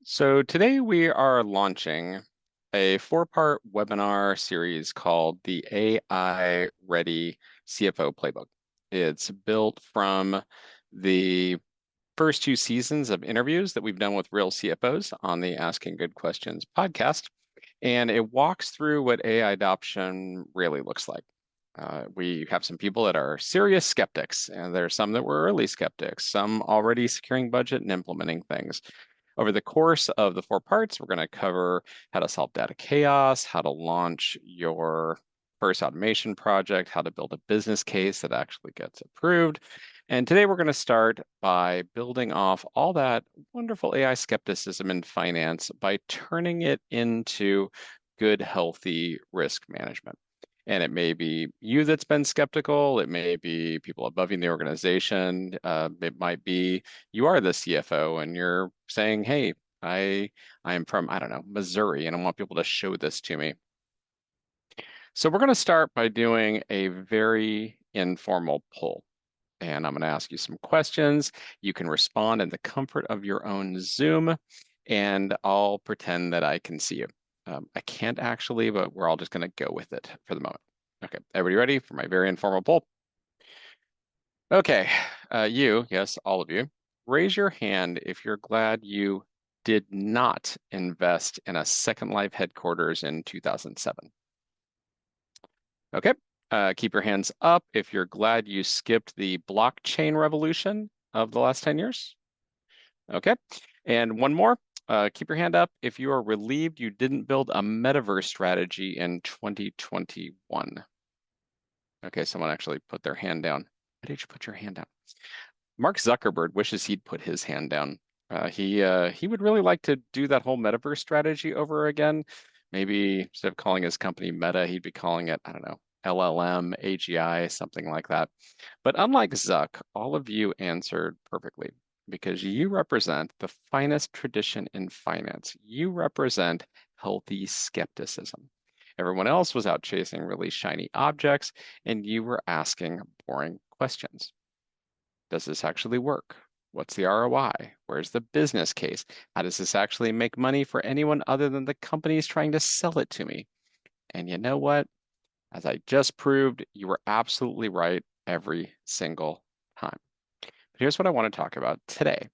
So today we are launching a four-part webinar series called the AI Ready CFO Playbook. It's built from the first two seasons of interviews that we've done with real CFOs on the Asking Good Questions podcast, and it walks through what AI adoption really looks like. We have some people that are serious skeptics, and there are some that were early skeptics, some already securing budget and implementing things. Over the course of the four parts, we're going to cover how to solve data chaos, how to launch your first automation project, how to build a business case that actually gets approved. And today we're going to start by building off all that wonderful AI skepticism in finance by turning it into good, healthy risk management. And it may be you that's been skeptical. It may be people above you in the organization. It might be you are the CFO and you're saying, "Hey, I am from, I don't know, Missouri, and I want people to show this to me." So we're going to start by doing a very informal poll. And I'm going to ask you some questions. You can respond in the comfort of your own Zoom, and I'll pretend that I can see you. I can't actually, but we're all just going to go with it for the moment. Okay, everybody ready for my very informal poll? Okay, yes, all of you, raise your hand if you're glad you did not invest in a Second Life headquarters in 2007. Okay, keep your hands up if you're glad you skipped the blockchain revolution of the last 10 years. Okay, and one more, keep your hand up if you are relieved you didn't build a metaverse strategy in 2021. Okay, someone actually put their hand down. Why did you put your hand down? Mark Zuckerberg wishes he'd put his hand down. He would really like to do that whole metaverse strategy over again. Maybe instead of calling his company Meta, he'd be calling it, I don't know, LLM, AGI, something like that. But unlike Zuck, all of you answered perfectly because you represent the finest tradition in finance. You represent healthy skepticism. Everyone else was out chasing really shiny objects, and you were asking boring questions. Does this actually work? What's the ROI? Where's the business case? How does this actually make money for anyone other than the companies trying to sell it to me? And you know what? As I just proved, you were absolutely right every single time. But here's what I want to talk about today.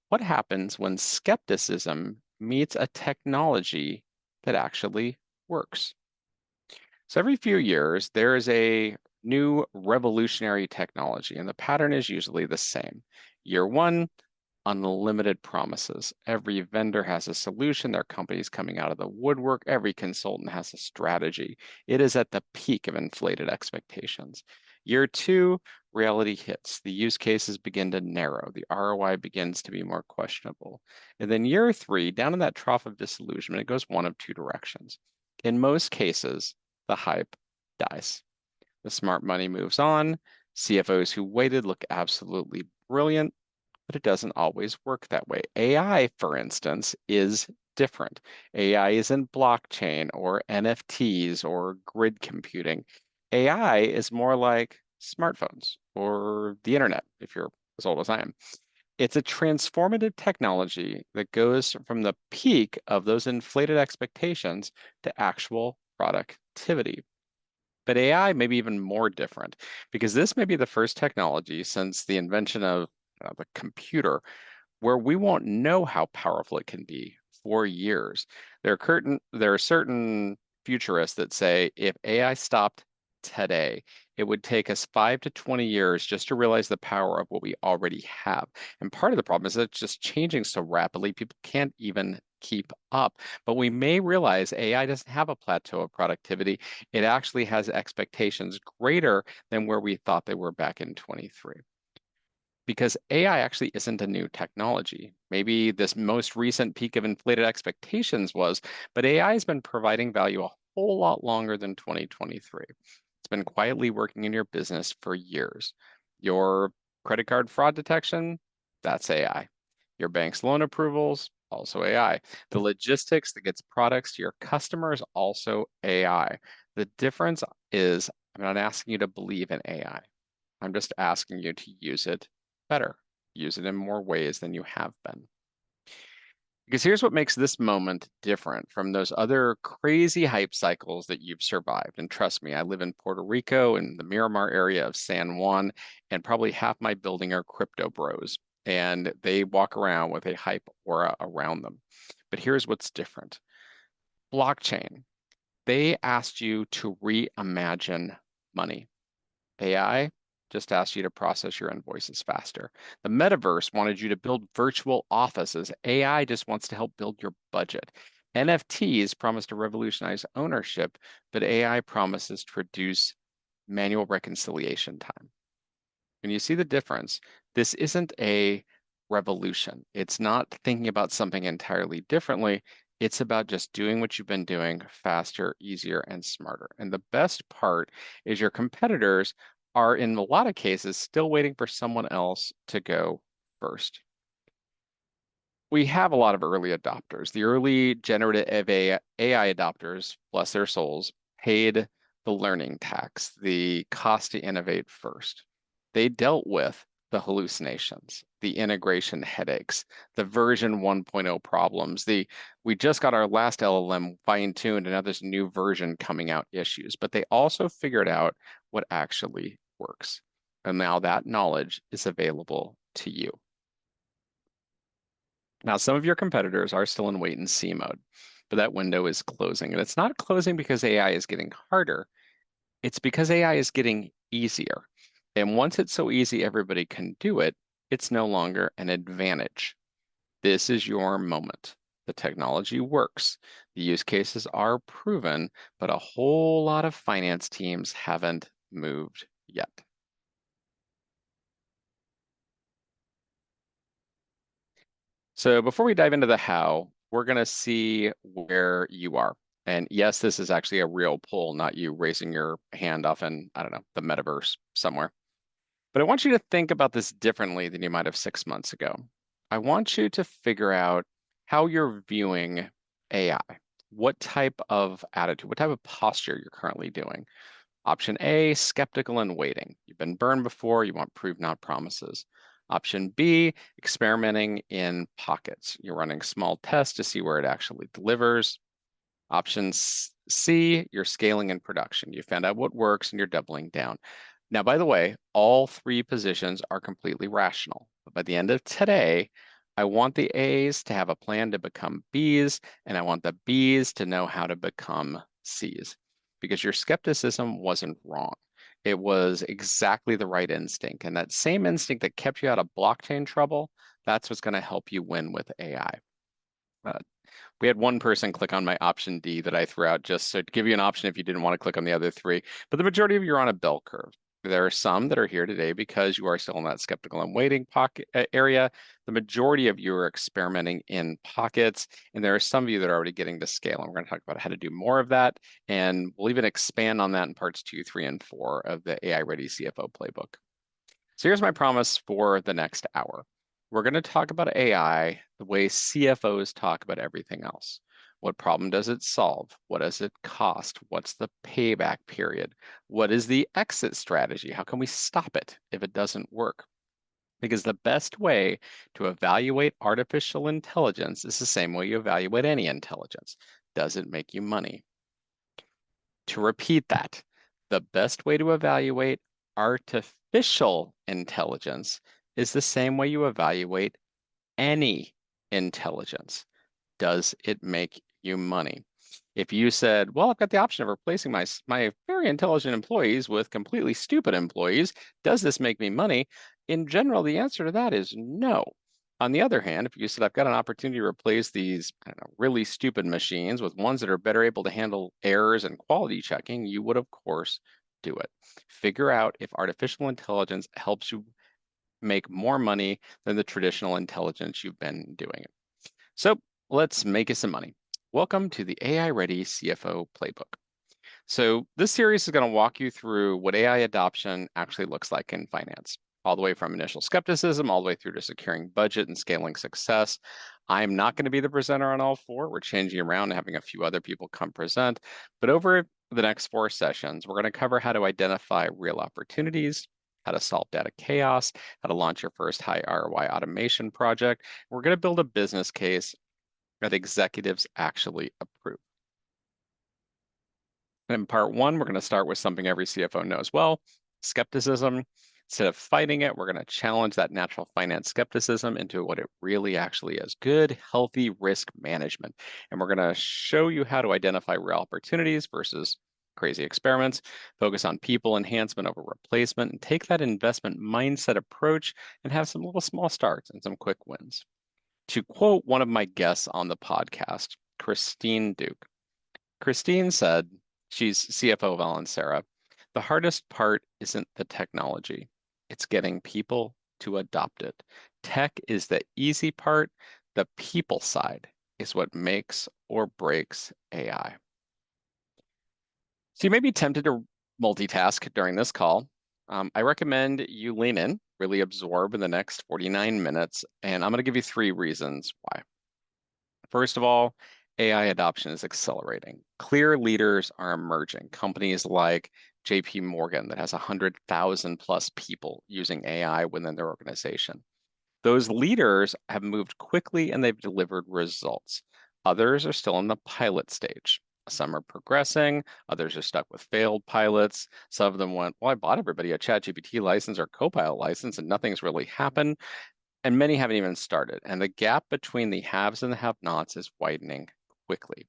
What happens when skepticism meets a technology that actually works? So every few years, there is a new revolutionary technology, and the pattern is usually the same. Year one, unlimited promises. Every vendor has a solution. Their company's coming out of the woodwork. Every consultant has a strategy. It is at the peak of inflated expectations. Year two, reality hits. The use cases begin to narrow. The ROI begins to be more questionable. And then year three, down in that trough of disillusionment, it goes one of two directions. In most cases, the hype dies. The smart money moves on. CFOs who waited look absolutely brilliant, but it doesn't always work that way. AI, for instance, is different. AI isn't blockchain or NFTs or grid computing. AI is more like smartphones or the internet, if you're as old as I am. It's a transformative technology that goes from the peak of those inflated expectations to actual productivity. But AI may be even more different because this may be the first technology since the invention of the computer where we won't know how powerful it can be for years. There are certain futurists that say if AI stopped today, it would take us 5 to 20 years just to realize the power of what we already have. And part of the problem is that it's just changing so rapidly, people can't even keep up. But we may realize AI doesn't have a plateau of productivity. It actually has expectations greater than where we thought they were back in 23 because AI actually isn't a new technology. Maybe this most recent peak of inflated expectations was, but AI has been providing value a whole lot longer than 2023. It's been quietly working in your business for years. Your credit card fraud detection, that's AI. Your bank's loan approvals, also AI. The logistics that gets products to your customers, also AI. The difference is I'm not asking you to believe in AI. I'm just asking you to use it better. Use it in more ways than you have been. Because here's what makes this moment different from those other crazy hype cycles that you've survived. And trust me, I live in Puerto Rico in the Miramar area of San Juan, and probably half my building are crypto bros, and they walk around with a hype aura around them. But here's what's different. Blockchain, they asked you to reimagine money. AI just asked you to process your invoices faster. The metaverse wanted you to build virtual offices. AI just wants to help build your budget. NFTs promise to revolutionize ownership, but AI promises to reduce manual reconciliation time. When you see the difference, this isn't a revolution. It's not thinking about something entirely differently. It's about just doing what you've been doing faster, easier, and smarter. And the best part is your competitors are, in a lot of cases, still waiting for someone else to go first. We have a lot of early adopters. The early generative AI adopters, bless their souls, paid the learning tax, the cost to innovate first. They dealt with the hallucinations, the integration headaches, the version 1.0 problems. We just got our last LLM fine-tuned and now there's a new version coming out issues, but they also figured out what actually works. And now that knowledge is available to you. Now, some of your competitors are still in wait and see mode, but that window is closing. And it's not closing because AI is getting harder, it's because AI is getting easier. And once it's so easy everybody can do it, it's no longer an advantage. This is your moment. The technology works. The use cases are proven, but a whole lot of finance teams haven't moved yet. So before we dive into the how, we're going to see where you are. And yes, this is actually a real poll, not you raising your hand off in, I don't know, the metaverse somewhere. But I want you to think about this differently than you might have 6 months ago. I want you to figure out how you're viewing AI. What type of attitude, what type of posture you're currently doing. Option A, skeptical and waiting. You've been burned before, you want proof, not promises. Option B, experimenting in pockets. You're running small tests to see where it actually delivers. Option C, you're scaling in production. You found out what works and you're doubling down. Now, by the way, all three positions are completely rational. But by the end of today, I want the A's to have a plan to become B's, and I want the B's to know how to become C's. Because your skepticism wasn't wrong. It was exactly the right instinct. And that same instinct that kept you out of blockchain trouble, that's what's going to help you win with AI. We had one person click on my option D that I threw out just to give you an option if you didn't want to click on the other three. But the majority of you are on a bell curve. There are some that are here today because you are still in that skeptical and waiting pocket area. The majority of you are experimenting in pockets, and there are some of you that are already getting to scale. And we're going to talk about how to do more of that. And we'll even expand on that in parts 2, 3, and 4 of the AI Ready CFO playbook. So here's my promise for the next hour. We're going to talk about AI the way CFOs talk about everything else. What problem does it solve? What does it cost? What's the payback period? What is the exit strategy? How can we stop it if it doesn't work? Because the best way to evaluate artificial intelligence is the same way you evaluate any intelligence. Does it make you money? To repeat that, the best way to evaluate artificial intelligence is the same way you evaluate any intelligence. Does it make you money? If you said, well, I've got the option of replacing my very intelligent employees with completely stupid employees, does this make me money? In general, the answer to that is no. On the other hand, if you said, I've got an opportunity to replace these, I don't know, really stupid machines with ones that are better able to handle errors and quality checking, you would, of course, do it. Figure out if artificial intelligence helps you make more money than the traditional intelligence you've been doing. So let's make you some money. Welcome to the AI Ready CFO Playbook. So this series is going to walk you through what AI adoption actually looks like in finance, all the way from initial skepticism, all the way through to securing budget and scaling success. I'm not going to be the presenter on all four. We're changing around and having a few other people come present. But over the next 4 sessions, we're going to cover how to identify real opportunities, how to solve data chaos, how to launch your first high ROI automation project. We're going to build a business case that executives actually approve. And in part one, we're going to start with something every CFO knows well, skepticism. Instead of fighting it, we're going to challenge that natural finance skepticism into what it really actually is, good, healthy risk management. And we're going to show you how to identify real opportunities versus crazy experiments, focus on people enhancement over replacement, and take that investment mindset approach and have some little small starts and some quick wins. To quote one of my guests on the podcast, Christine Duke, Christine said, she's CFO of Valancera, the hardest part isn't the technology, it's getting people to adopt it. Tech is the easy part, the people side is what makes or breaks AI. So you may be tempted to multitask during this call. I recommend you lean in, really absorb in the next 49 minutes, and I'm going to give you 3 reasons why. First of all, AI adoption is accelerating. Clear leaders are emerging. Companies like JP Morgan that has 100,000 plus people using AI within their organization. Those leaders have moved quickly and they've delivered results. Others are still in the pilot stage. Some are progressing, others are stuck with failed pilots. Some of them went, well, I bought everybody a ChatGPT license or Copilot license and nothing's really happened. And many haven't even started. And the gap between the haves and the have-nots is widening quickly.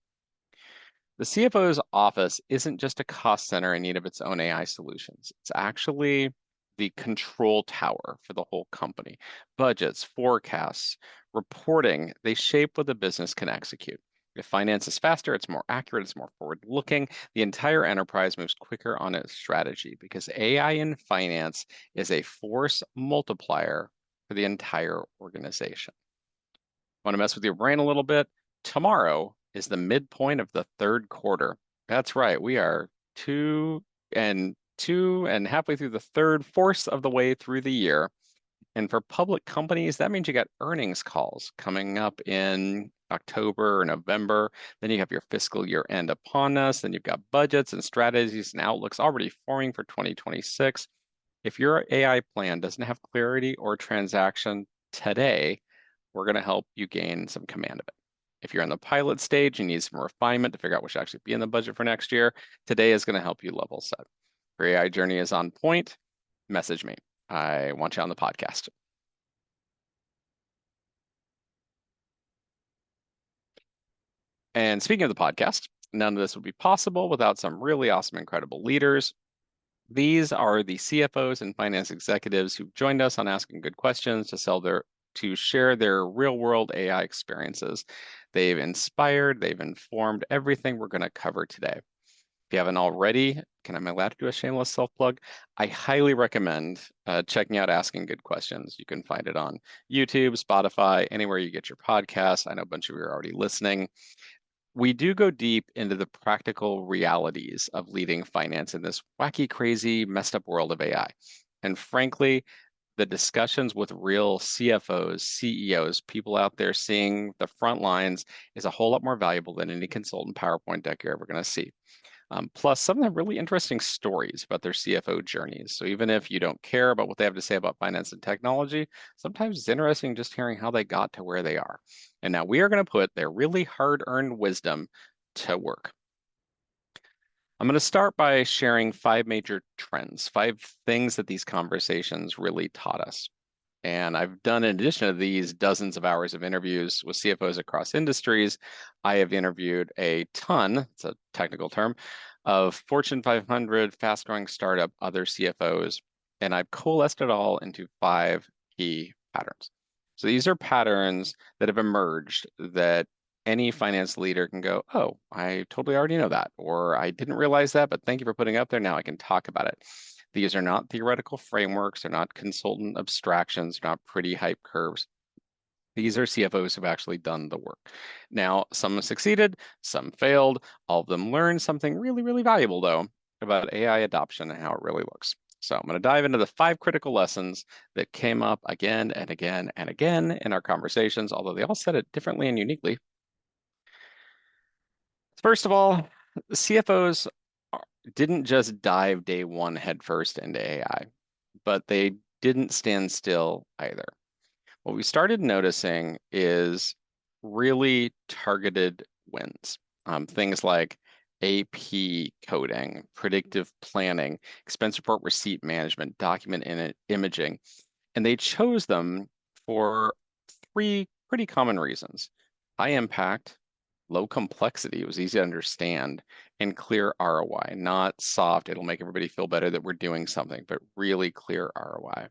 The CFO's office isn't just a cost center in need of its own AI solutions. It's actually the control tower for the whole company. Budgets, forecasts, reporting, they shape what the business can execute. If finance is faster, it's more accurate, it's more forward-looking. The entire enterprise moves quicker on its strategy because AI in finance is a force multiplier for the entire organization. Want to mess with your brain a little bit? Tomorrow is the midpoint of the 3rd quarter. That's right. We are two and halfway through the 3/4 of the way through the year. And for public companies, that means you got earnings calls coming up in October or November. Then you have your fiscal year end upon us. Then you've got budgets and strategies and outlooks already forming for 2026. If your AI plan doesn't have clarity or transaction today, we're going to help you gain some command of it. If you're in the pilot stage, you need some refinement to figure out what should actually be in the budget for next year, today is going to help you level set. If your AI journey is on point, message me. I want you on the podcast. And speaking of the podcast, none of this would be possible without some really awesome, incredible leaders. These are the CFOs and finance executives who've joined us on Asking Good Questions to share their real-world AI experiences. They've inspired, they've informed everything we're going to cover today. If you haven't already, am I allowed to do a shameless self-plug? I highly recommend checking out Asking Good Questions. You can find it on YouTube, Spotify, anywhere you get your podcasts. I know a bunch of you are already listening. We do go deep into the practical realities of leading finance in this wacky, crazy, messed up world of AI. And frankly, the discussions with real CFOs, CEOs, people out there seeing the front lines is a whole lot more valuable than any consultant PowerPoint deck you're ever going to see. Plus, some of them really interesting stories about their CFO journeys. So even if you don't care about what they have to say about finance and technology, sometimes it's interesting just hearing how they got to where they are. And now we are going to put their really hard-earned wisdom to work. I'm going to start by sharing 5 major trends, 5 things that these conversations really taught us. And I've done, in addition to these, dozens of hours of interviews with CFOs across industries. I have interviewed a ton, it's a technical term, of Fortune 500, fast-growing startup, other CFOs, and I've coalesced it all into 5 key patterns. So these are patterns that have emerged that any finance leader can go, oh, I totally already know that, or I didn't realize that, but thank you for putting it up there. Now I can talk about it. These are not theoretical frameworks. They're not consultant abstractions, not pretty hype curves. These are CFOs who've actually done the work. Now, some have succeeded, some failed. All of them learned something really, really valuable, though, about AI adoption and how it really looks. So I'm going to dive into the 5 critical lessons that came up again and again and again in our conversations, although they all said it differently and uniquely. First of all, CFOs didn't just dive day one headfirst into AI, but they didn't stand still either. What we started noticing is really targeted wins. Things like AP coding, predictive planning, expense report receipt management, document imaging. And they chose them for three pretty common reasons: high impact, low complexity, it was easy to understand, and clear ROI, not soft, it'll make everybody feel better that we're doing something, but really clear ROI.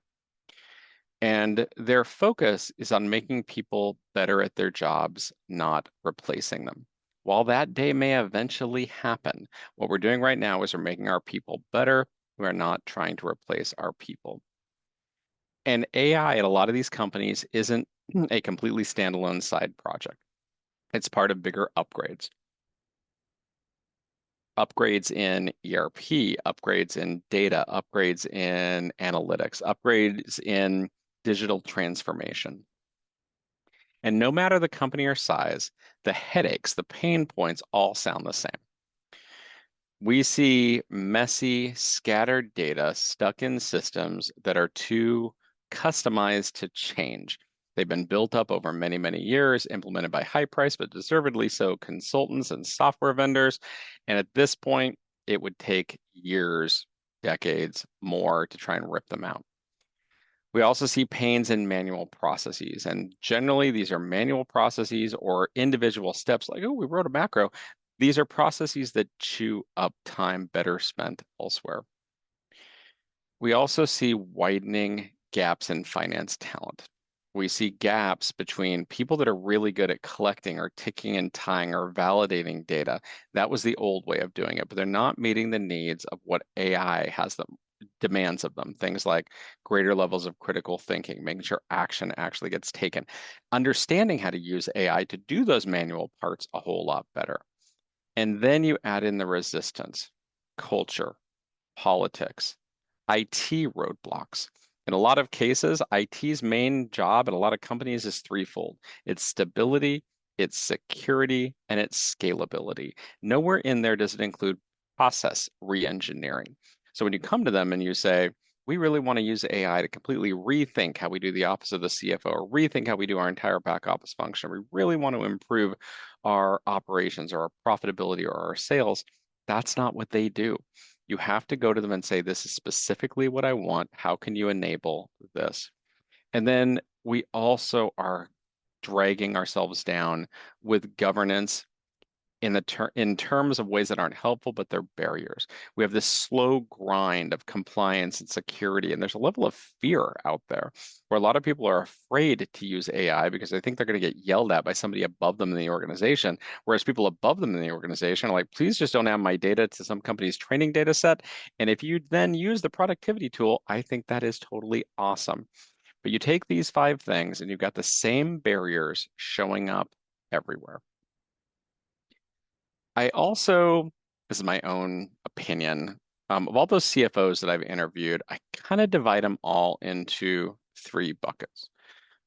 And their focus is on making people better at their jobs, not replacing them. While that day may eventually happen, what we're doing right now is we're making our people better. We're not trying to replace our people. And AI at a lot of these companies isn't a completely standalone side project. It's part of bigger upgrades. Upgrades in ERP, upgrades in data, upgrades in analytics, upgrades in digital transformation. And no matter the company or size, the headaches, the pain points all sound the same. We see messy, scattered data stuck in systems that are too customized to change. They've been built up over many, many years, implemented by high price, but deservedly so, consultants and software vendors. And at this point, it would take years, decades more to try and rip them out. We also see pains in manual processes, and generally these are manual processes or individual steps like, oh, we wrote a macro. These are processes that chew up time better spent elsewhere. We also see widening gaps in finance talent. We see gaps between people that are really good at collecting or ticking and tying or validating data. That was the old way of doing it, but they're not meeting the needs of what AI has them demands of them. Things like greater levels of critical thinking, making sure action actually gets taken, understanding how to use AI to do those manual parts a whole lot better. And then you add in the resistance, culture, politics, IT roadblocks. In a lot of cases, IT's main job at a lot of companies is threefold. It's stability, it's security, and it's scalability. Nowhere in there does it include process re-engineering. So when you come to them and you say, we really want to use AI to completely rethink how we do the office of the CFO or rethink how we do our entire back office function. We really want to improve our operations or our profitability or our sales. That's not what they do. You have to go to them and say, this is specifically what I want. How can you enable this? And then we also are dragging ourselves down with governance in terms of ways that aren't helpful, but they're barriers. We have this slow grind of compliance and security, and there's a level of fear out there where a lot of people are afraid to use AI because they think they're going to get yelled at by somebody above them in the organization, whereas people above them in the organization are like, please just don't add my data to some company's training data set. And if you then use the productivity tool, I think that is totally awesome. But you take these five things and you've got the same barriers showing up everywhere. I also, this is my own opinion, of all those CFOs that I've interviewed, I kind of divide them all into three buckets.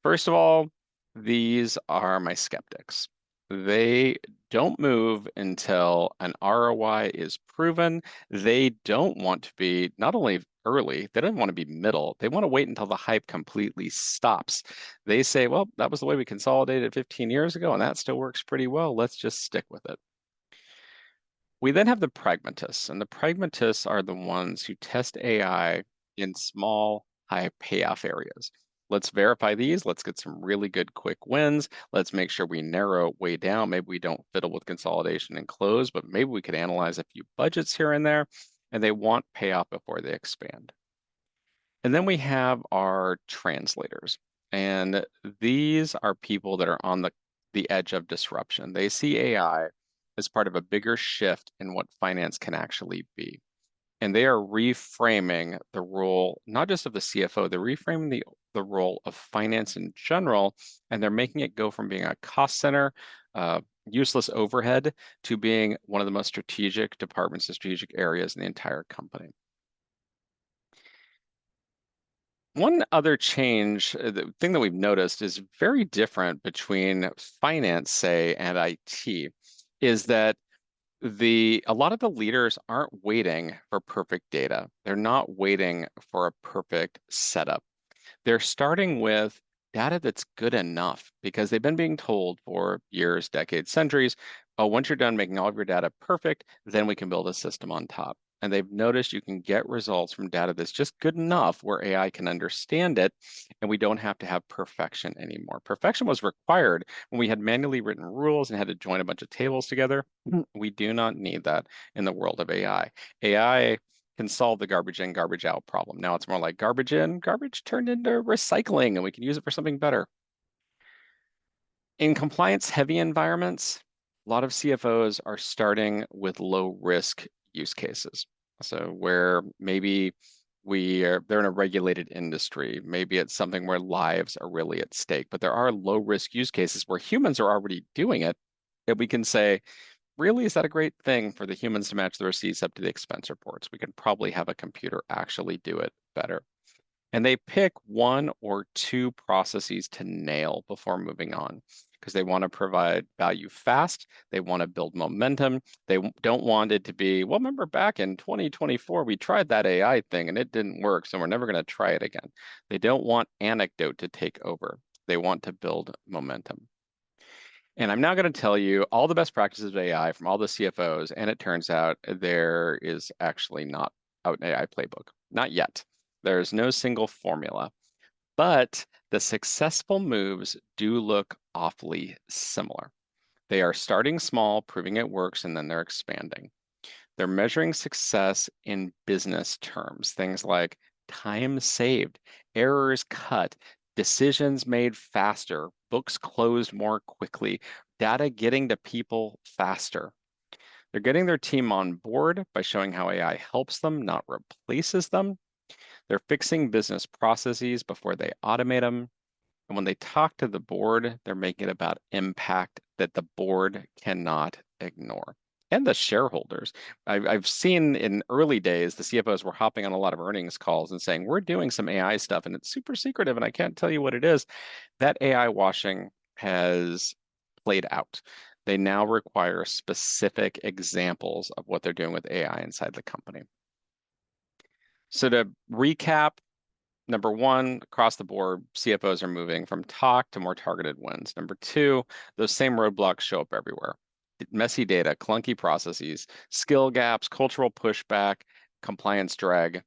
First of all, these are my skeptics. They don't move until an ROI is proven. They don't want to be not only early, they don't want to be middle. They want to wait until the hype completely stops. They say, well, that was the way we consolidated 15 years ago, and that still works pretty well. Let's just stick with it. We then have the pragmatists, and the pragmatists are the ones who test AI in small, high payoff areas. Let's verify these. Let's get some really good quick wins. Let's make sure we narrow it way down. Maybe we don't fiddle with consolidation and close, but maybe we could analyze a few budgets here and there, and they want payoff before they expand. And then we have our translators. And these are people that are on the edge of disruption. They see AI as part of a bigger shift in what finance can actually be. And they are reframing the role, not just of the CFO, they're reframing the role of finance in general, and they're making it go from being a cost center, useless overhead, to being one of the most strategic departments and strategic areas in the entire company. One other change, the thing that we've noticed is very different between finance, say, and IT, is that a lot of the leaders aren't waiting for perfect data. They're not waiting for a perfect setup. They're starting with data that's good enough because they've been being told for years, decades, centuries, oh, once you're done making all of your data perfect, then we can build a system on top. And they've noticed you can get results from data that's just good enough where AI can understand it, and we don't have to have perfection anymore. Perfection was required when we had manually written rules and had to join a bunch of tables together. We do not need that in the world of AI. AI can solve the garbage in, garbage out problem. Now it's more like garbage in, garbage turned into recycling, and we can use it for something better. In compliance heavy environments, a lot of CFOs are starting with low risk use cases. So where maybe they're in a regulated industry, maybe it's something where lives are really at stake, but there are low risk use cases where humans are already doing it, and we can say, really, is that a great thing for the humans to match the receipts up to the expense reports? We could probably have a computer actually do it better. And they pick one or two processes to nail before moving on because they want to provide value fast. They want to build momentum. They don't want it to be, well, remember back in 2024, we tried that AI thing and it didn't work, so we're never going to try it again. They don't want anecdote to take over. They want to build momentum. And I'm now going to tell you all the best practices of AI from all the CFOs, and it turns out there is actually not an AI playbook. Not yet. There's no single formula, but the successful moves do look awfully similar. They are starting small, proving it works, and then they're expanding. They're measuring success in business terms, things like time saved, errors cut, decisions made faster, books closed more quickly, data getting to people faster. They're getting their team on board by showing how AI helps them, not replaces them. They're fixing business processes before they automate them. And when they talk to the board, they're making it about impact that the board cannot ignore. And the shareholders. I've seen in early days, the CFOs were hopping on a lot of earnings calls and saying, we're doing some AI stuff and it's super secretive and I can't tell you what it is. That AI washing has played out. They now require specific examples of what they're doing with AI inside the company. So to recap, number one, across the board, CFOs are moving from talk to more targeted wins. Number two, those same roadblocks show up everywhere. Messy data, clunky processes, skill gaps, cultural pushback, compliance drag.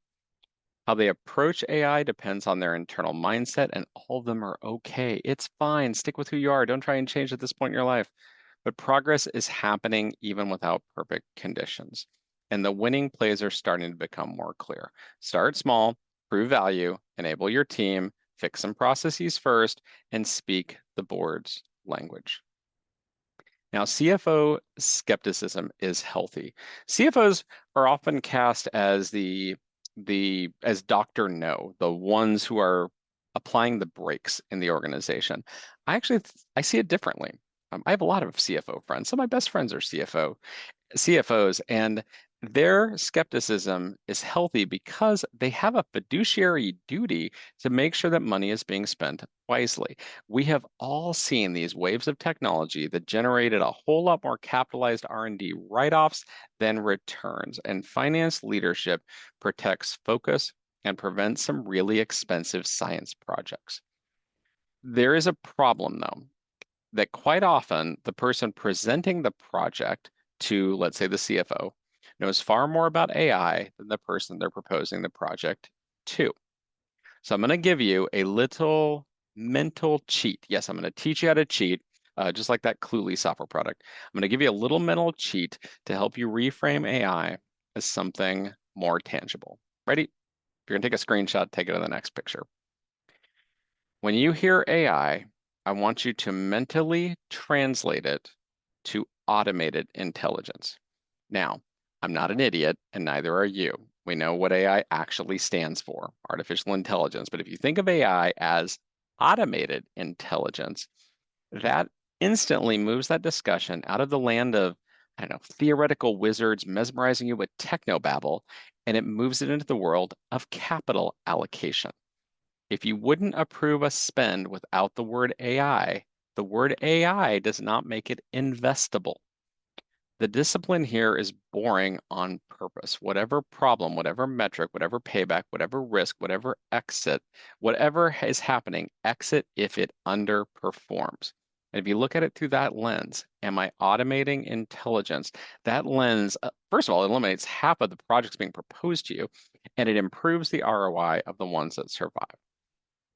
How they approach AI depends on their internal mindset, and all of them are okay. It's fine. Stick with who you are. Don't try and change at this point in your life. But progress is happening even without perfect conditions. And the winning plays are starting to become more clear. Start small, prove value, enable your team, fix some processes first, and speak the board's language. Now, CFO skepticism is healthy. CFOs are often cast as as Dr. No, the ones who are applying the brakes in the organization. I see it differently. I have a lot of CFO friends. Some of my best friends are CFOs, and their skepticism is healthy because they have a fiduciary duty to make sure that money is being spent wisely. We have all seen these waves of technology that generated a whole lot more capitalized R&D write-offs than returns, and finance leadership protects focus and prevents some really expensive science projects. There is a problem, though, that quite often the person presenting the project to, let's say, the CFO, knows far more about AI than the person they're proposing the project to. So I'm going to give you a little mental cheat. Yes, I'm going to teach you how to cheat, just like that Cluely software product. I'm going to give you a little mental cheat to help you reframe AI as something more tangible. Ready? If you're going to take a screenshot, take it to the next picture. When you hear AI, I want you to mentally translate it to automated intelligence. Now, I'm not an idiot, and neither are you. We know what AI actually stands for, artificial intelligence. But if you think of AI as automated intelligence, that instantly moves that discussion out of the land of, I don't know, theoretical wizards mesmerizing you with technobabble, and it moves it into the world of capital allocation. If you wouldn't approve a spend without the word AI, the word AI does not make it investable. The discipline here is boring on purpose. Whatever problem, whatever metric, whatever payback, whatever risk, whatever exit, whatever is happening, exit if it underperforms. And if you look at it through that lens, am I automating intelligence? That lens, first of all, eliminates half of the projects being proposed to you, and it improves the ROI of the ones that survive.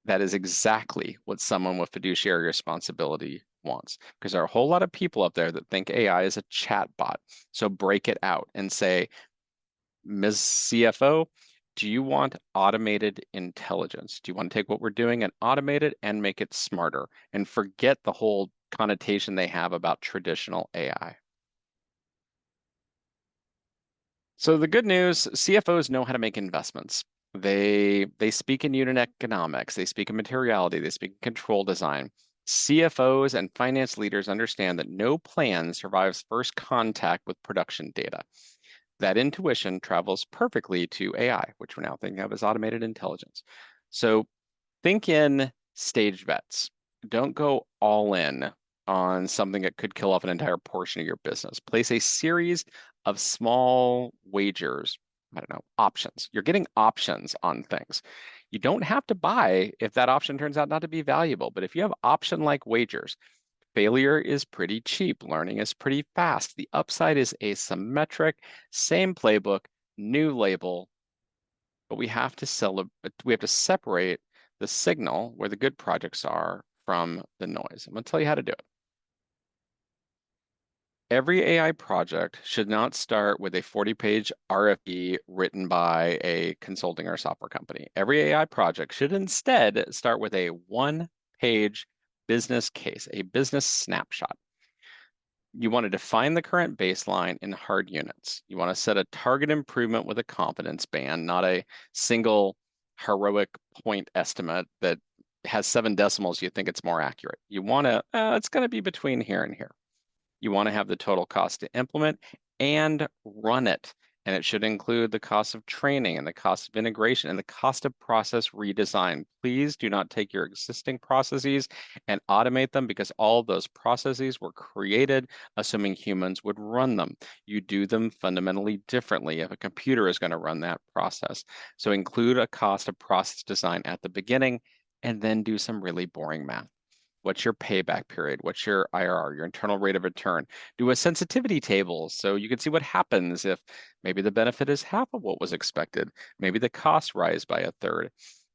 That is exactly what someone with fiduciary responsibility wants. Because there are a whole lot of people up there that think AI is a chat bot. So break it out and say, Ms. CFO, do you want automated intelligence? Do you want to take what we're doing and automate it and make it smarter and forget the whole connotation they have about traditional AI? So the good news, CFOs know how to make investments. They speak in unit economics, they speak in materiality, they speak in control design. CFOs and finance leaders understand that no plan survives first contact with production data. That intuition travels perfectly to AI, which we're now thinking of as automated intelligence. So think in staged bets. Don't go all in on something that could kill off an entire portion of your business. Place a series of small wagers, I don't know, options. You're getting options on things. You don't have to buy if that option turns out not to be valuable, but if you have option-like wagers, failure is pretty cheap, learning is pretty fast. The upside is asymmetric, same playbook, new label, but we have to separate the signal where the good projects are from the noise. I'm going to tell you how to do it. Every AI project should not start with a 40-page RFP written by a consulting or software company. Every AI project should instead start with a one-page business case, a business snapshot. You want to define the current baseline in hard units. You want to set a target improvement with a confidence band, not a single heroic point estimate that has 7 decimals. You think it's more accurate. You want to, it's going to be between here and here. You want to have the total cost to implement and run it. And it should include the cost of training and the cost of integration and the cost of process redesign. Please do not take your existing processes and automate them because all of those processes were created assuming humans would run them. You do them fundamentally differently if a computer is going to run that process. So include a cost of process design at the beginning and then do some really boring math. What's your payback period? What's your IRR, your internal rate of return? Do a sensitivity table so you can see what happens if maybe the benefit is half of what was expected. Maybe the costs rise by a third.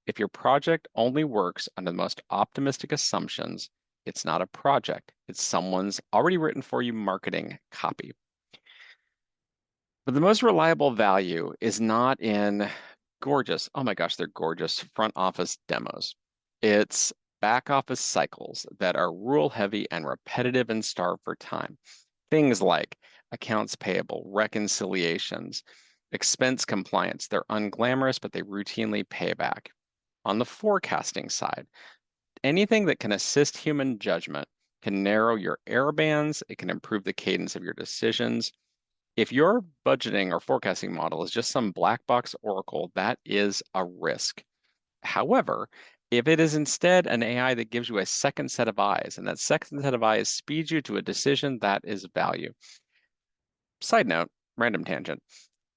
If your project only works under the most optimistic assumptions, it's not a project. It's someone's already written for you marketing copy. But the most reliable value is not in gorgeous, oh my gosh, they're gorgeous front office demos. It's back office cycles that are rule heavy and repetitive and starve for time. Things like accounts payable, reconciliations, expense compliance. They're unglamorous, but they routinely pay back. On the forecasting side, anything that can assist human judgment can narrow your error bands, it can improve the cadence of your decisions. If your budgeting or forecasting model is just some black box oracle, that is a risk. However, if it is instead an AI that gives you a second set of eyes, and that second set of eyes speeds you to a decision that is value. Side note, random tangent.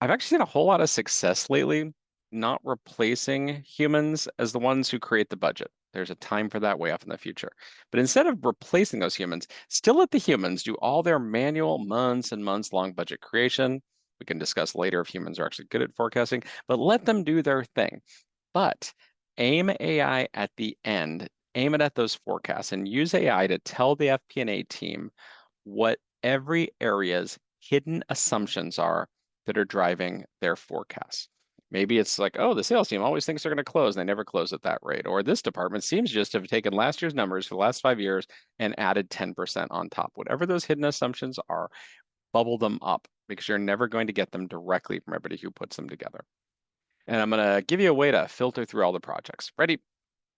I've actually seen a whole lot of success lately, not replacing humans as the ones who create the budget. There's a time for that way off in the future. But instead of replacing those humans, still let the humans do all their manual months and months long budget creation. We can discuss later if humans are actually good at forecasting, but let them do their thing. But aim AI at the end, aim it at those forecasts, and use AI to tell the FP&A team what every area's hidden assumptions are that are driving their forecasts. Maybe it's like, oh, the sales team always thinks they're going to close and they never close at that rate. Or this department seems just to have taken last year's numbers for the last 5 years and added 10% on top. Whatever those hidden assumptions are, bubble them up because you're never going to get them directly from everybody who puts them together. And I'm going to give you a way to filter through all the projects. Ready?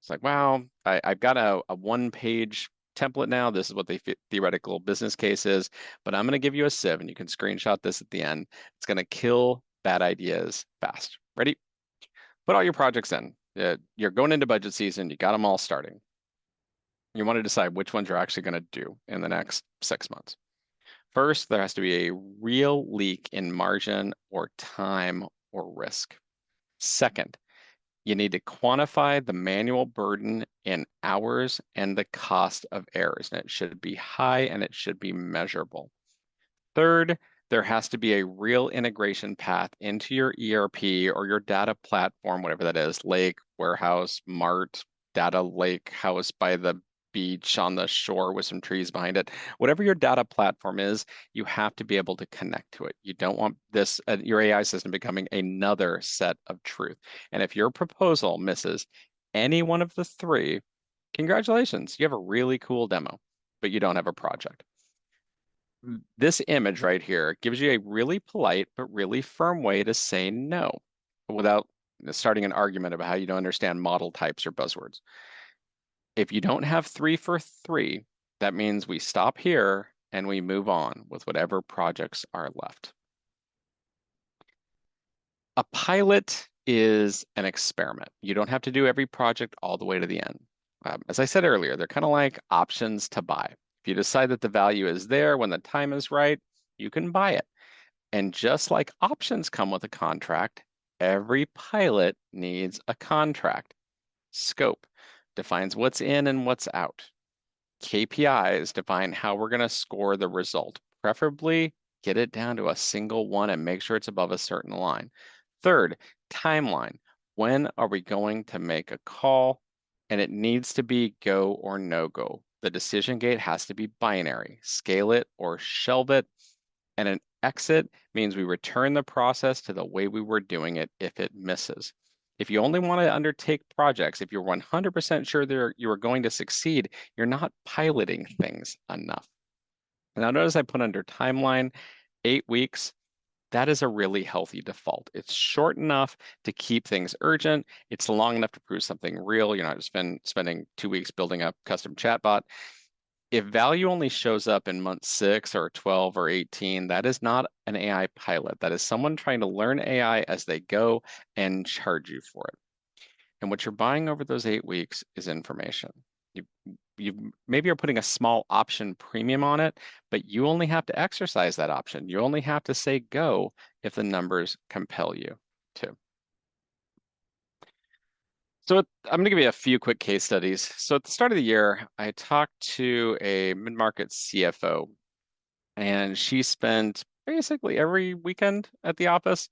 It's like, wow, I've got a one-page template now. This is what the theoretical business case is, but I'm going to give you a sieve and you can screenshot this at the end. It's going to kill bad ideas fast. Ready? Put all your projects in. You're going into budget season. You got them all starting. You want to decide which ones you're actually going to do in the next 6 months. First, there has to be a real leak in margin or time or risk. Second, you need to quantify the manual burden in hours and the cost of errors, and it should be high and it should be measurable. Third, there has to be a real integration path into your ERP or your data platform, whatever that is, lake, warehouse, mart, data lake house by the beach on the shore with some trees behind it. Whatever your data platform is, you have to be able to connect to it. You don't want this your AI system becoming another set of truth. And if your proposal misses any one of the three, congratulations, you have a really cool demo, but you don't have a project. This image right here gives you a really polite but really firm way to say no without starting an argument about how you don't understand model types or buzzwords. If you don't have 3 for 3, that means we stop here and we move on with whatever projects are left. A pilot is an experiment. You don't have to do every project all the way to the end. As I said earlier, they're kind of like options to buy. If you decide that the value is there when the time is right, you can buy it. And just like options come with a contract, every pilot needs a contract. Scope defines what's in and what's out. KPIs define how we're going to score the result. Preferably get it down to a single one and make sure it's above a certain line. Third, timeline. When are we going to make a call? And it needs to be go or no go. The decision gate has to be binary. Scale it or shelve it. And an exit means we return the process to the way we were doing it if it misses. If you only want to undertake projects, if you're 100% sure you are going to succeed, you're not piloting things enough. Now, notice I put under timeline 8 weeks. That is a really healthy default. It's short enough to keep things urgent. It's long enough to prove something real. You're not just spending 2 weeks building a custom chatbot. If value only shows up in month 6 or 12 or 18, that is not an AI pilot. That is someone trying to learn AI as they go and charge you for it. And what you're buying over those 8 weeks is information. You maybe are putting a small option premium on it, but you only have to exercise that option. You only have to say go if the numbers compel you to. So I'm going to give you a few quick case studies. So at the start of the year, I talked to a mid-market CFO, and she spent basically every weekend at the office.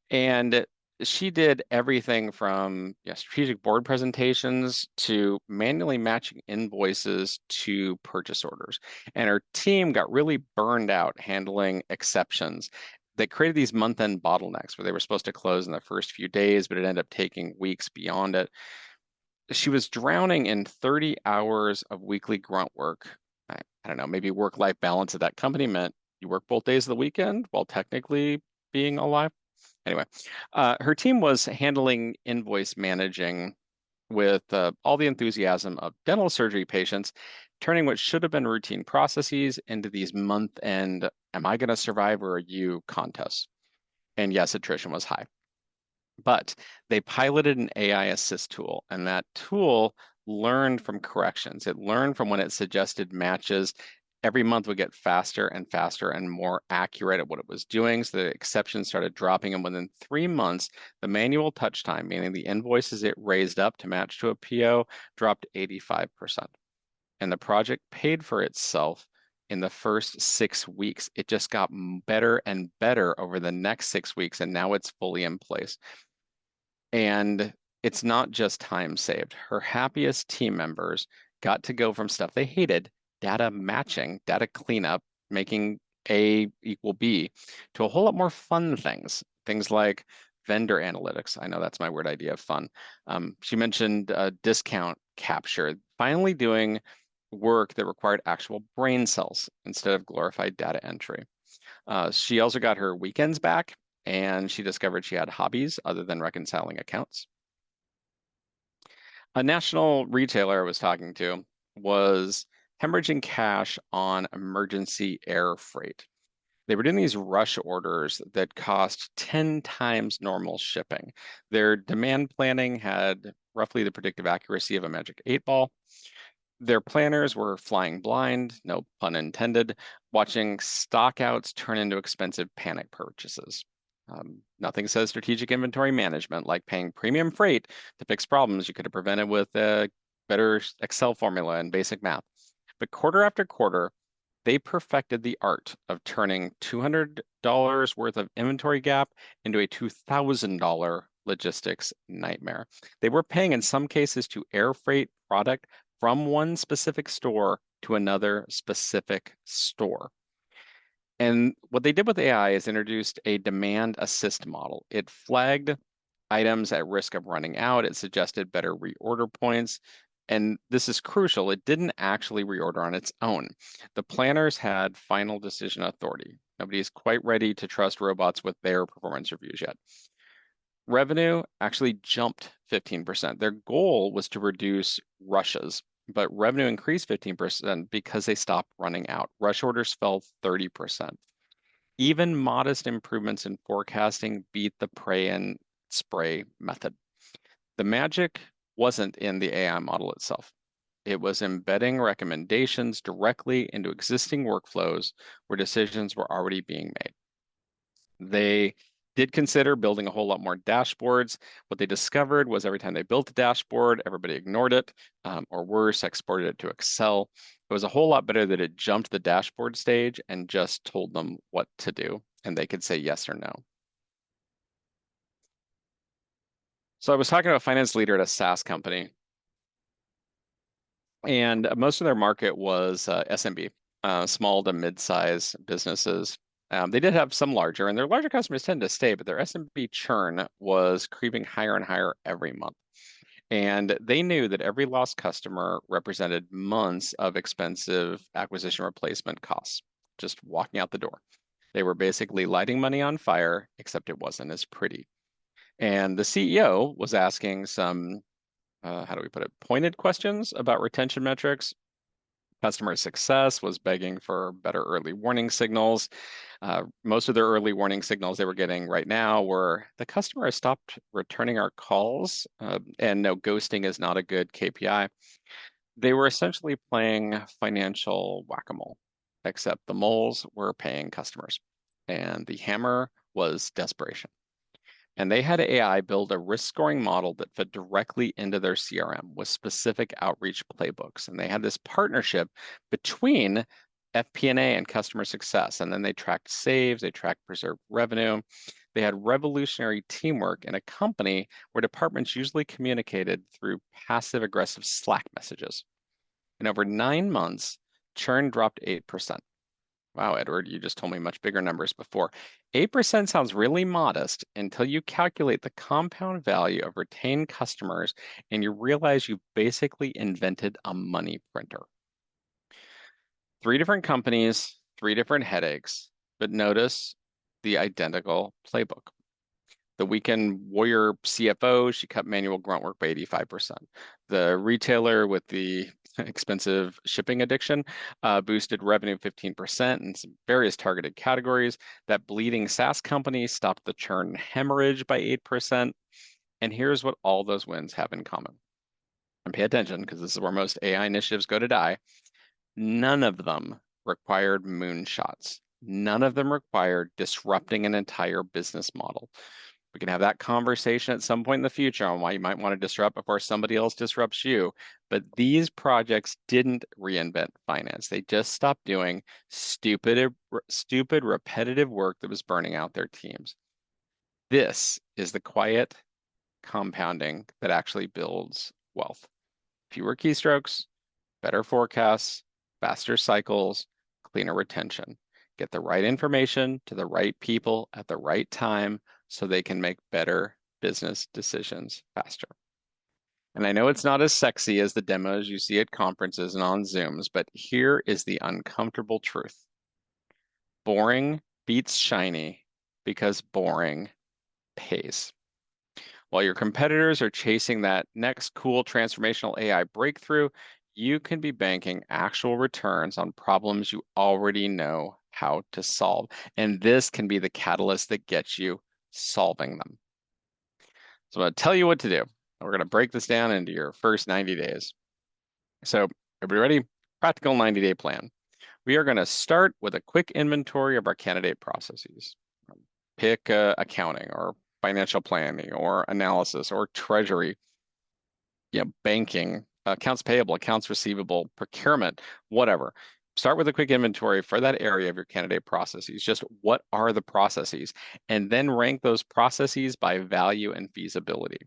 And she did everything from strategic board presentations to manually matching invoices to purchase orders. And her team got really burned out handling exceptions that created these month-end bottlenecks where they were supposed to close in the first few days, but it ended up taking weeks beyond it. She was drowning in 30 hours of weekly grunt work. I don't know, maybe work-life balance at that company meant you work both days of the weekend while technically being alive. Anyway, her team was handling invoice managing with all the enthusiasm of dental surgery patients, turning what should have been routine processes into these month-end, am I going to survive or are you contests? And yes, attrition was high. But they piloted an AI assist tool, and that tool learned from corrections. It learned from when it suggested matches. Every month would get faster and faster and more accurate at what it was doing. So the exceptions started dropping. And within 3 months, the manual touch time, meaning the invoices it raised up to match to a PO, dropped 85%. And the project paid for itself in the first 6 weeks. It just got better and better over the next 6 weeks, and now it's fully in place. And it's not just time saved. Her happiest team members got to go from stuff they hated, data matching, data cleanup, making A equal B, to a whole lot more fun things. Things like vendor analytics. I know that's my word idea of fun. She mentioned discount capture, finally doing work that required actual brain cells instead of glorified data entry. She also got her weekends back, and she discovered she had hobbies other than reconciling accounts. A national retailer I was talking to was hemorrhaging cash on emergency air freight. They were doing these rush orders that cost 10 times normal shipping. Their demand planning had roughly the predictive accuracy of a magic 8 ball. Their planners were flying blind, no pun intended, watching stockouts turn into expensive panic purchases. Nothing says strategic inventory management like paying premium freight to fix problems you could have prevented with a better Excel formula and basic math. But quarter after quarter, they perfected the art of turning $200 worth of inventory gap into a $2,000 logistics nightmare. They were paying, in some cases, to air freight product from one specific store to another specific store. And what they did with AI is introduced a demand assist model. It flagged items at risk of running out. It suggested better reorder points. And this is crucial. It didn't actually reorder on its own. The planners had final decision authority. Nobody's quite ready to trust robots with their performance reviews yet. Revenue actually jumped 15%. Their goal was to reduce rushes, but revenue increased 15% because they stopped running out. Rush orders fell 30%. Even modest improvements in forecasting beat the pray and spray method. The magic wasn't in the AI model itself. It was embedding recommendations directly into existing workflows where decisions were already being made. They did consider building a whole lot more dashboards. What they discovered was every time they built a dashboard, everybody ignored it, or worse, exported it to Excel. It was a whole lot better that it jumped the dashboard stage and just told them what to do, and they could say yes or no. So I was talking to a finance leader at a SaaS company, and most of their market was SMB, small to mid-size businesses. They did have some larger, and their larger customers tend to stay, but their SMB churn was creeping higher and higher every month. And they knew that every lost customer represented months of expensive acquisition replacement costs, just walking out the door. They were basically lighting money on fire, except it wasn't as pretty. And the CEO was asking some, how do we put it, pointed questions about retention metrics. Customer success was begging for better early warning signals. Most of their early warning signals they were getting right now were the customer has stopped returning our calls, and no, ghosting is not a good KPI. They were essentially playing financial whack-a-mole, except the moles were paying customers, and the hammer was desperation. And they had AI build a risk scoring model that fit directly into their CRM with specific outreach playbooks. And they had this partnership between FP&A and customer success. And then they tracked saves, they tracked preserved revenue. They had revolutionary teamwork in a company where departments usually communicated through passive aggressive Slack messages. In over 9 months, churn dropped 8%. Wow, Edward, you just told me much bigger numbers before. 8% sounds really modest until you calculate the compound value of retained customers and you realize you basically invented a money printer. 3 different companies, 3 different headaches, but notice the identical playbook. The weekend warrior CFO, she cut manual grunt work by 85%. The retailer with the expensive shipping addiction boosted revenue 15% in some various targeted categories. That bleeding SaaS company stopped the churn hemorrhage by 8%. And here's what all those wins have in common. And pay attention, because this is where most AI initiatives go to die. None of them required moonshots. None of them required disrupting an entire business model. We can have that conversation at some point in the future on why you might want to disrupt before somebody else disrupts you. But these projects didn't reinvent finance. They just stopped doing stupid, repetitive work that was burning out their teams. This is the quiet compounding that actually builds wealth. Fewer keystrokes, better forecasts, faster cycles, cleaner retention. Get the right information to the right people at the right time so they can make better business decisions faster. And I know it's not as sexy as the demos you see at conferences and on Zooms, but here is the uncomfortable truth. Boring beats shiny because boring pays. While your competitors are chasing that next cool transformational AI breakthrough, you can be banking actual returns on problems you already know how to solve. And this can be the catalyst that gets you solving them. So I'm going to tell you what to do. We're going to break this down into your first 90 days. So Everybody ready? Practical 90-day plan. We are going to start with a quick inventory of our candidate processes. Pick accounting or financial planning or analysis or treasury, banking, accounts payable, accounts receivable, procurement, whatever. Start with a quick inventory for that area of your candidate processes. Just what are the processes? And then rank those processes by value and feasibility.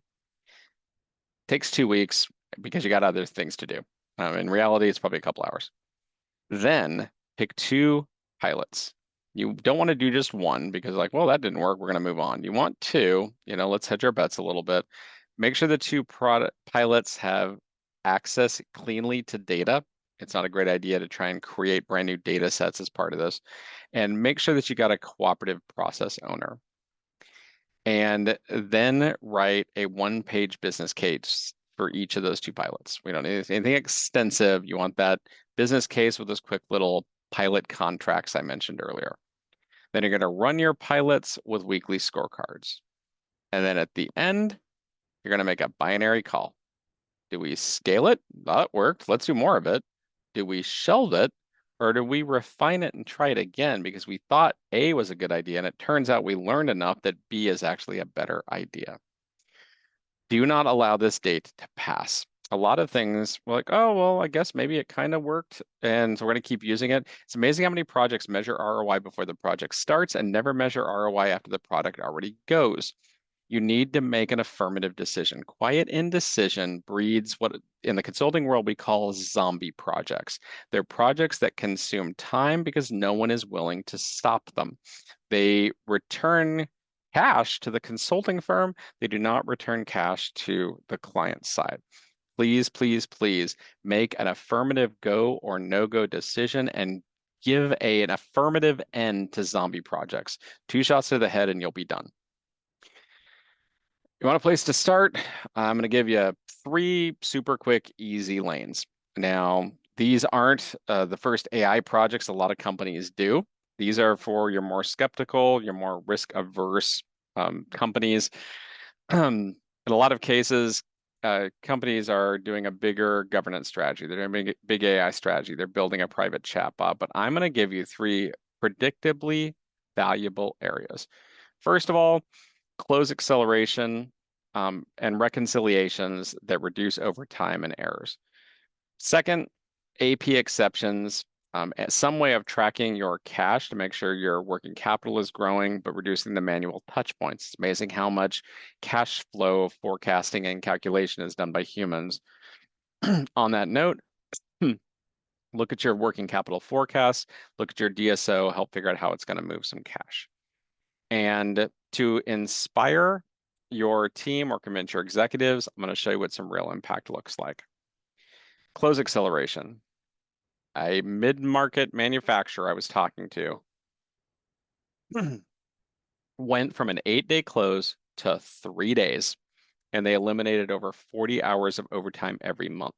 Takes 2 weeks because you got other things to do. In reality, it's probably a couple hours. Then pick two pilots. You don't want to do just one because like, well, that didn't work. We're going to move on. You want two, let's hedge our bets a little bit. Make sure the two product pilots have access cleanly to data. It's not a great idea to try and create brand new data sets as part of this. And make sure that you got a cooperative process owner. And then write a one-page business case for each of those two pilots. We don't need anything extensive. You want that business case with those quick little pilot contracts I mentioned earlier. Then you're going to run your pilots with weekly scorecards. And then at the end, you're going to make a binary call. Do we scale it? That worked. Let's do more of it. Do we shelve it? Or do we refine it and try it again because we thought A was a good idea and it turns out we learned enough that B is actually a better idea? Do not allow this date to pass. A lot of things we're like, oh, well, I guess maybe it kind of worked. And so we're going to keep using it. It's amazing how many projects measure ROI before the project starts and never measure ROI after the product already goes. You need to make an affirmative decision. Quiet indecision breeds what in the consulting world we call zombie projects. They're projects that consume time because no one is willing to stop them. They return cash to the consulting firm. They do not return cash to the client side. Please, please, please make an affirmative go or no-go decision and give an affirmative end to zombie projects. 2 shots to the head and you'll be done. You want a place to start? I'm going to give you 3 super quick, easy lanes. Now, these aren't the first AI projects a lot of companies do. These are for your more skeptical, your more risk-averse companies. In a lot of cases, companies are doing a bigger governance strategy. They're doing a big AI strategy. They're building a private chatbot. But I'm going to give you 3 predictably valuable areas. First of all, close acceleration and reconciliations that reduce overtime and errors. Second, AP exceptions, some way of tracking your cash to make sure your working capital is growing, but reducing the manual touch points. It's amazing how much cash flow forecasting and calculation is done by humans. On that note, look at your working capital forecast, look at your DSO, help figure out how it's going to move some cash. And to inspire your team or convince your executives, I'm going to show you what some real impact looks like. Close acceleration. A mid-market manufacturer I was talking to went from an 8-day close to 3 days, and they eliminated over 40 hours of overtime every month.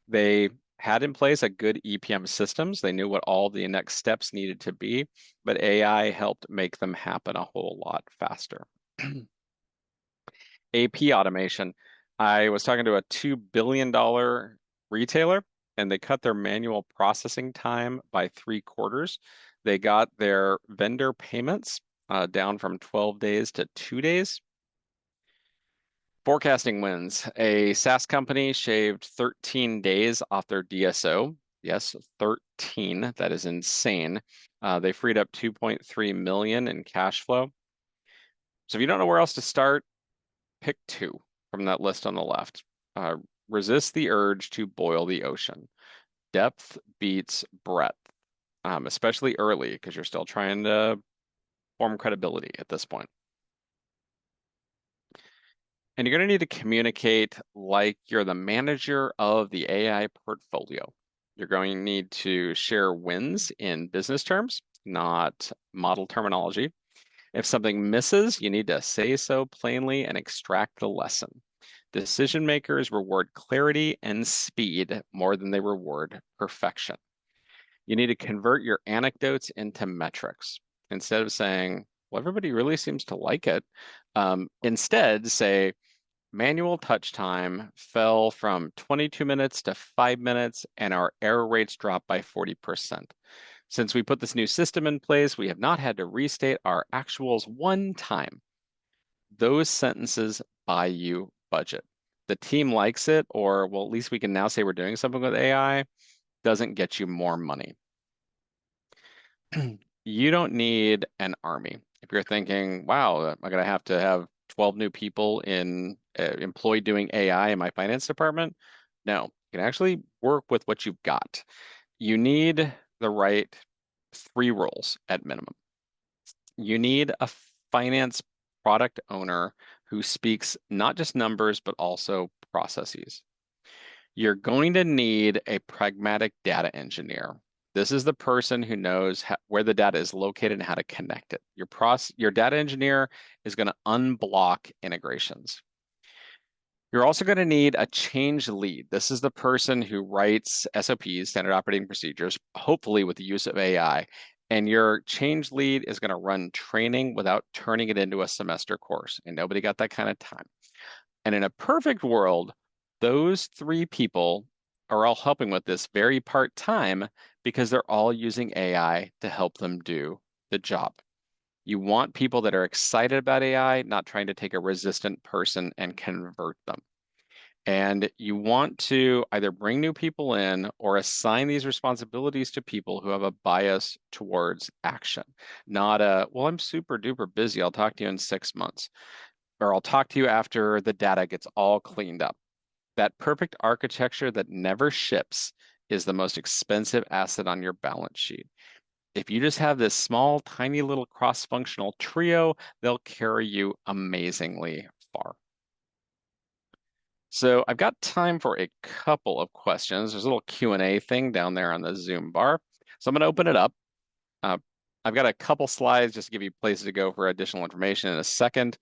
They had in place a good EPM systems. They knew what all the next steps needed to be, but AI helped make them happen a whole lot faster. AP automation. I was talking to a $2 billion retailer, and they cut their manual processing time by 3/4. They got their vendor payments down from 12 days to 2 days. Forecasting wins. A SaaS company shaved 13 days off their DSO. Yes, 13. That is insane. They freed up 2.3 million in cash flow. So if you don't know where else to start, pick 2 from that list on the left. Resist the urge to boil the ocean. Depth beats breadth, especially early because you're still trying to form credibility at this point. And you're going to need to communicate like you're the manager of the AI portfolio. You're going to need to share wins in business terms, not model terminology. If something misses, you need to say so plainly and extract the lesson. Decision makers reward clarity and speed more than they reward perfection. You need to convert your anecdotes into metrics. Instead of saying, well, everybody really seems to like it, instead say, manual touch time fell from 22 minutes to 5 minutes, and our error rates dropped by 40%. Since we put this new system in place, we have not had to restate our actuals one time. Those sentences buy you budget. The team likes it, or well, at least we can now say we're doing something with AI, doesn't get you more money. You don't need an army. If you're thinking, wow, am I going to have 12 new people employed doing AI in my finance department? No, you can actually work with what you've got. You need the right 3 roles at minimum. You need a finance product owner who speaks not just numbers, but also processes. You're going to need a pragmatic data engineer. This is the person who knows where the data is located and how to connect it. Your data engineer is going to unblock integrations. You're also going to need a change lead. This is the person who writes SOPs, standard operating procedures, hopefully with the use of AI. And your change lead is going to run training without turning it into a semester course. And nobody got that kind of time. And in a perfect world, those 3 people are all helping with this very part-time because they're all using AI to help them do the job. You want people that are excited about AI, not trying to take a resistant person and convert them. And you want to either bring new people in or assign these responsibilities to people who have a bias towards action, not well, I'm super duper busy. I'll talk to you in 6 months, or I'll talk to you after the data gets all cleaned up. That perfect architecture that never ships is the most expensive asset on your balance sheet. If you just have this small, tiny little cross-functional trio, they'll carry you amazingly far. So I've got time for a couple of questions. There's a little Q&A thing down there on the Zoom bar. So I'm going to open it up. Uh, I've got a couple slides just to give you places to go for additional information in a second.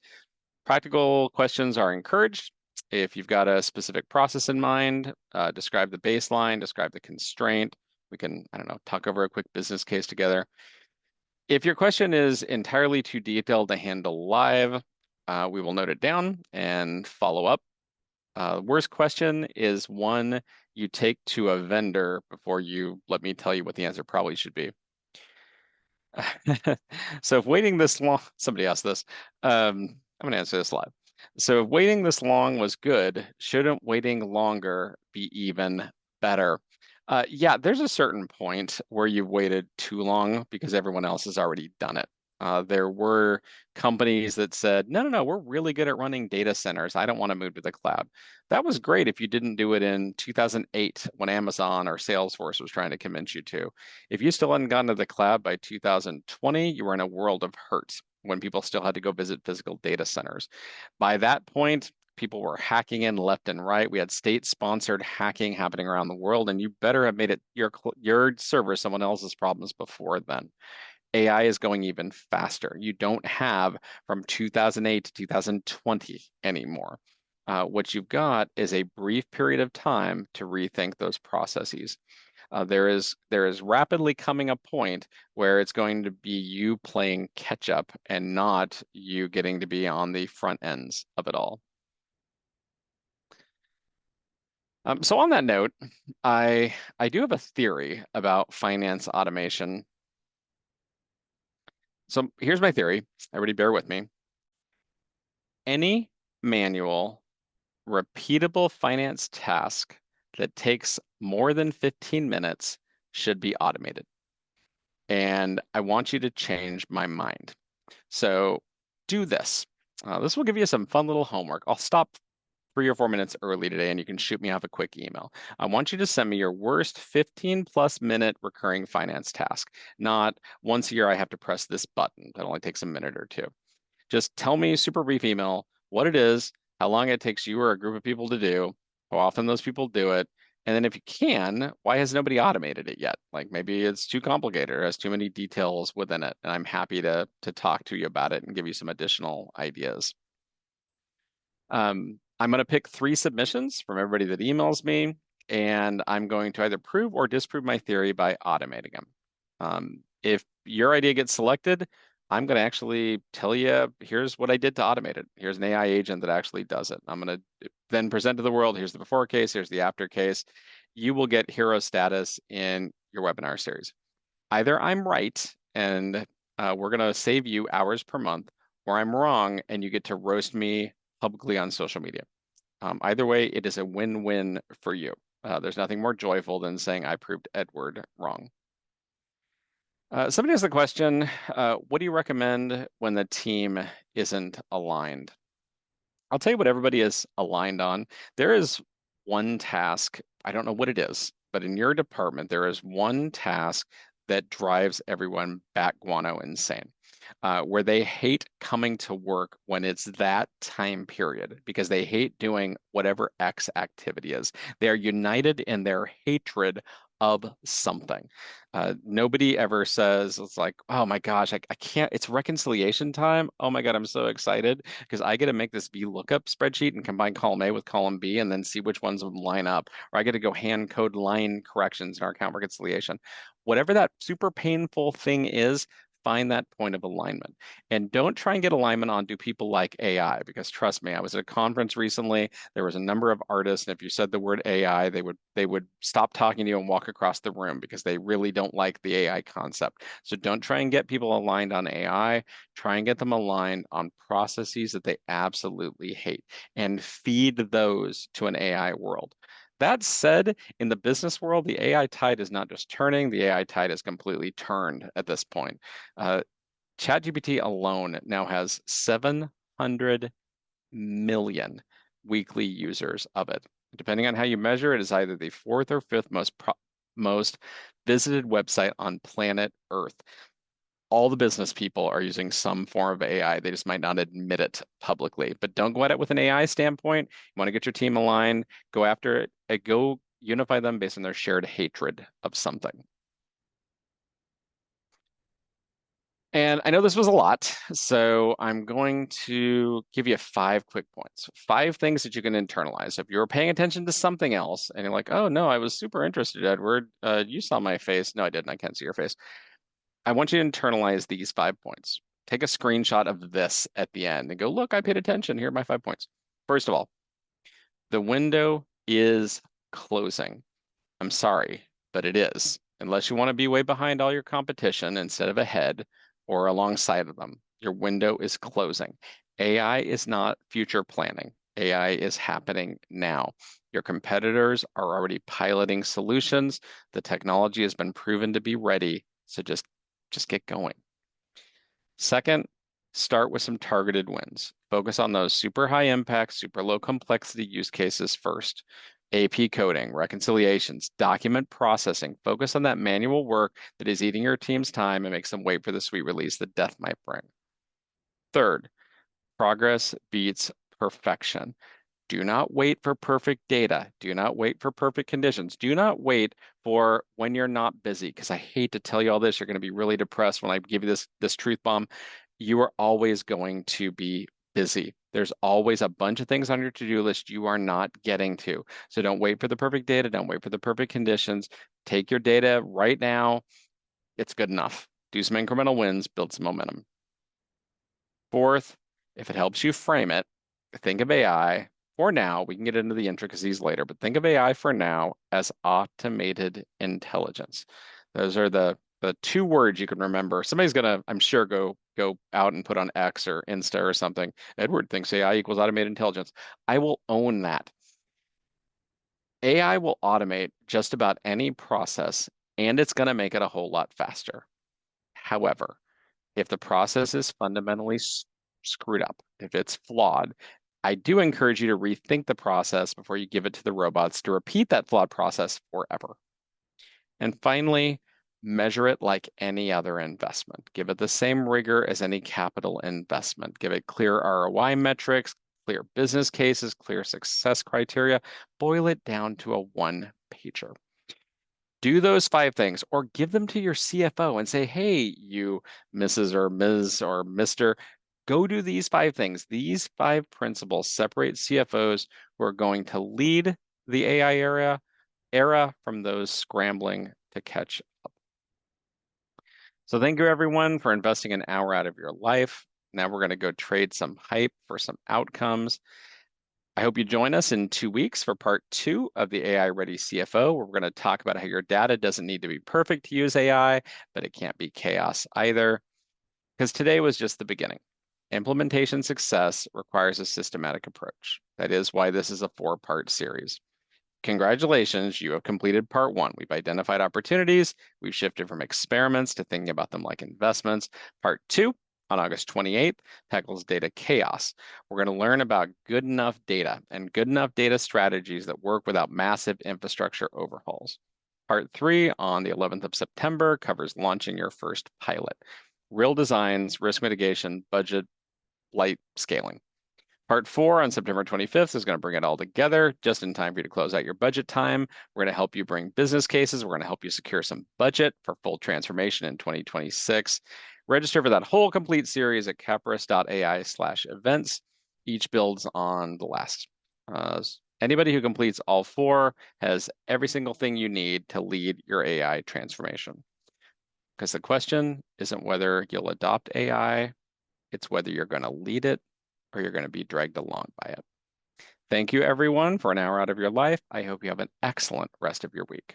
Practical questions are encouraged. If you've got a specific process in mind, describe the baseline, describe the constraint. We can, I don't know, talk over a quick business case together. If your question is entirely too detailed to handle live, we will note it down and follow up. Worst question is one you take to a vendor before you let me tell you what the answer probably should be. So if waiting this long, somebody asked this. I'm going to answer this live. So if waiting this long was good, shouldn't waiting longer be even better? Yeah, there's a certain point where you've waited too long because everyone else has already done it. There were companies that said, no, no, no, we're really good at running data centers. I don't want to move to the cloud. That was great if you didn't do it in 2008 when Amazon or Salesforce was trying to convince you to. If you still hadn't gotten to the cloud by 2020, you were in a world of hurt when people still had to go visit physical data centers. By that point, people were hacking in left and right. We had state-sponsored hacking happening around the world, and you better have made it your server someone else's problems before then. AI is going even faster. You don't have from 2008 to 2020 anymore. What you've got is a brief period of time to rethink those processes. There is rapidly coming a point where it's going to be you playing catch up and not you getting to be on the front ends of it all. So on that note, I do have a theory about finance automation. So here's my theory. Everybody bear with me. Any manual, repeatable finance task that takes more than 15 minutes should be automated. And I want you to change my mind. So do this. This will give you some fun little homework. I'll stop 3 or 4 minutes early today and you can shoot me off a quick email. I want you to send me your worst 15+ minute recurring finance task, not once a year I have to press this button. That only takes a minute or two. Just tell me, super brief email, what it is, how long it takes you or a group of people to do, how often those people do it, and then if you can, why has nobody automated it yet? Like maybe it's too complicated or has too many details within it, and I'm happy to talk to you about it and give you some additional ideas. I'm going to pick 3 submissions from everybody that emails me, and I'm going to either prove or disprove my theory by automating them. If your idea gets selected, I'm going to actually tell you, here's what I did to automate it. Here's an AI agent that actually does it. I'm going to then present to the world, here's the before case, here's the after case. You will get hero status in your webinar series. Either I'm right and we're going to save you hours per month, or I'm wrong and you get to roast me publicly on social media. Either way, it is a win-win for you. There's nothing more joyful than saying I proved Edward wrong. Somebody has the question, what do you recommend when the team isn't aligned? I'll tell you what everybody is aligned on. There is one task, I don't know what it is, but in your department, there is one task that drives everyone bat guano insane, where they hate coming to work when it's that time period because they hate doing whatever X activity is. They are united in their hatred of something. Nobody ever says, it's like, oh my gosh, I can't, it's reconciliation time. Oh my God, I'm so excited because I get to make this VLOOKUP spreadsheet and combine column A with column B and then see which ones of them line up. Or I get to go hand code line corrections in our account reconciliation. Whatever that super painful thing is, find that point of alignment. And don't try and get alignment on do people like AI, because trust me, I was at a conference recently. There was a number of artists, and if you said the word AI, they would stop talking to you and walk across the room because they really don't like the AI concept. So don't try and get people aligned on AI. Try and get them aligned on processes that they absolutely hate and feed those to an AI world. That said, in the business world, the AI tide is not just turning, the AI tide is completely turned at this point. Uh, ChatGPT alone now has 700 million weekly users of it. Depending on how you measure it, is either the fourth or fifth most visited website on planet Earth. All the business people are using some form of AI. They just might not admit it publicly. But don't go at it with an AI standpoint. You want to get your team aligned, go after it, and go unify them based on their shared hatred of something. And I know this was a lot, so I'm going to give you 5 quick points, 5 things that you can internalize. If you're paying attention to something else and you're like, oh no, I was super interested, Edward. You saw my face. No, I didn't. I can't see your face. I want you to internalize these 5 points. Take a screenshot of this at the end and go, look, I paid attention. Here are my 5 points. First of all, the window is closing. I'm sorry, but it is. Unless you want to be way behind all your competition instead of ahead or alongside of them, your window is closing. AI is not future planning. AI is happening now. Your competitors are already piloting solutions. The technology has been proven to be ready. So just get going. Second, start with some targeted wins. Focus on those super high impact, super low complexity use cases first. AP coding, reconciliations, document processing. Focus on that manual work that is eating your team's time and makes them wait for the sweet release that death might bring. Third, progress beats perfection. Do not wait for perfect data. Do not wait for perfect conditions. Do not wait for when you're not busy, because I hate to tell you all this. You're going to be really depressed when I give you this truth bomb. You are always going to be busy. There's always a bunch of things on your to-do list you are not getting to. So don't wait for the perfect data. Don't wait for the perfect conditions. Take your data right now. It's good enough. Do some incremental wins, build some momentum. Fourth, if it helps you frame it, think of AI for now. We can get into the intricacies later, but think of AI for now as automated intelligence. Those are the 2 words you can remember. Somebody's gonna, I'm sure, go out and put on X or Insta or something. Edward thinks AI equals automated intelligence. I will own that. AI will automate just about any process, and it's going to make it a whole lot faster. However, if the process is fundamentally screwed up, if it's flawed, I do encourage you to rethink the process before you give it to the robots to repeat that flawed process forever. And finally, measure it like any other investment. Give it the same rigor as any capital investment. Give it clear ROI metrics, clear business cases, clear success criteria. Boil it down to a one-pager. Do those 5 things or give them to your CFO and say, hey, you Mrs. or Ms. or Mr., go do these 5 things. These 5 principles separate CFOs who are going to lead the AI era from those scrambling to catch up. So thank you everyone for investing an hour out of your life. Now we're going to go trade some hype for some outcomes. I hope you join us in 2 weeks for part 2 of the AI Ready CFO, where we're going to talk about how your data doesn't need to be perfect to use AI, but it can't be chaos either. Because today was just the beginning. Implementation success requires a systematic approach. That is why this is a 4-part series. Congratulations, you have completed part 1. We've identified opportunities. We've shifted from experiments to thinking about them like investments. Part 2, on August 28th, tackles data chaos. We're going to learn about good enough data and good enough data strategies that work without massive infrastructure overhauls. Part 3, on the 11th of September, covers launching your first pilot. Real designs, risk mitigation, budget, light scaling. Part 4 on September 25th is going to bring it all together just in time for you to close out your budget time. We're going to help you bring business cases. We're going to help you secure some budget for full transformation in 2026. Register for that whole complete series at capris.ai/events. Each builds on the last. Anybody who completes all 4 has every single thing you need to lead your AI transformation. Because the question isn't whether you'll adopt AI, it's whether you're going to lead it or you're going to be dragged along by it. Thank you, everyone, for an hour out of your life. I hope you have an excellent rest of your week.